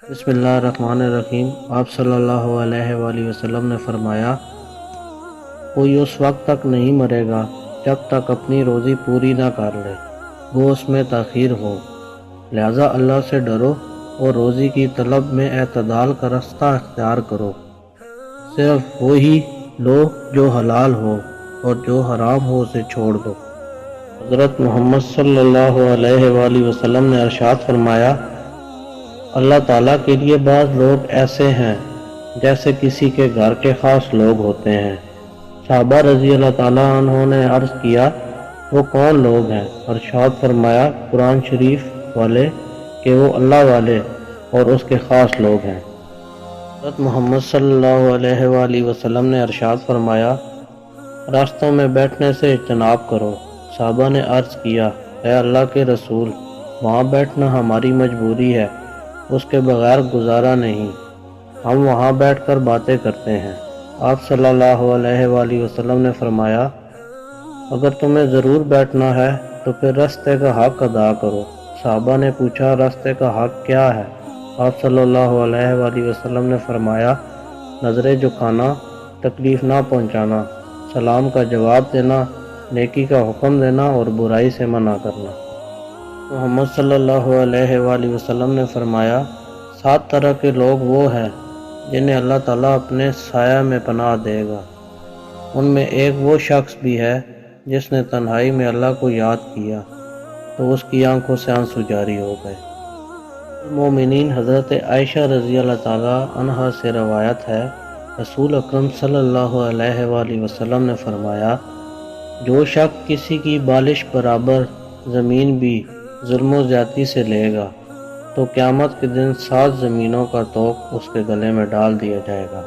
بسم اللہ الرحمن الرحیم۔ آپ صلی اللہ علیہ وآلہ وسلم نے فرمایا، کوئی اس وقت تک نہیں مرے گا جب تک اپنی روزی پوری نہ کر لے، وہ اس میں تاخیر ہو۔ لہذا اللہ سے ڈرو اور روزی کی طلب میں اعتدال کا راستہ اختیار کرو۔ صرف وہی لو جو حلال ہو اور جو حرام ہو اسے چھوڑ دو۔ حضرت محمد صلی اللہ علیہ وآلہ وسلم نے ارشاد فرمایا، اللہ تعالیٰ کے لیے بعض لوگ ایسے ہیں جیسے کسی کے گھر کے خاص لوگ ہوتے ہیں۔ صحابہ رضی اللہ تعالیٰ عنہ نے عرض کیا، وہ کون لوگ ہیں؟ ارشاد فرمایا، قرآن شریف والے کہ وہ اللہ والے اور اس کے خاص لوگ ہیں۔ حضرت محمد صلی اللہ علیہ وآلہ وسلم نے ارشاد فرمایا، راستوں میں بیٹھنے سے اجتناب کرو۔ صحابہ نے عرض کیا، اے اللہ کے رسول، وہاں بیٹھنا ہماری مجبوری ہے، اس کے بغیر گزارا نہیں، ہم وہاں بیٹھ کر باتیں کرتے ہیں۔ آپ صلی اللہ علیہ وآلہ وسلم نے فرمایا، اگر تمہیں ضرور بیٹھنا ہے تو پھر راستے کا حق ادا کرو۔ صحابہ نے پوچھا، راستے کا حق کیا ہے؟ آپ صلی اللہ علیہ وآلہ وسلم نے فرمایا، نظریں جھکانا، تکلیف نہ پہنچانا، سلام کا جواب دینا، نیکی کا حکم دینا اور برائی سے منع کرنا۔ محمد صلی اللہ علیہ وآلہ وسلم نے فرمایا، 7 طرح کے لوگ وہ ہیں جنہیں اللہ تعالیٰ اپنے سایہ میں پناہ دے گا۔ ان میں ایک وہ شخص بھی ہے جس نے تنہائی میں اللہ کو یاد کیا تو اس کی آنکھوں سے آنسو جاری ہو گئے۔ المومنین حضرت عائشہ رضی اللہ تعالیٰ عنہا سے روایت ہے، رسول اکرم صلی اللہ علیہ وآلہ وسلم نے فرمایا، جو شخص کسی کی بالش برابر زمین بھی ظلم و زیادتی سے لے گا تو قیامت کے دن 7 زمینوں کا طوق اس کے گلے میں ڈال دیا جائے گا۔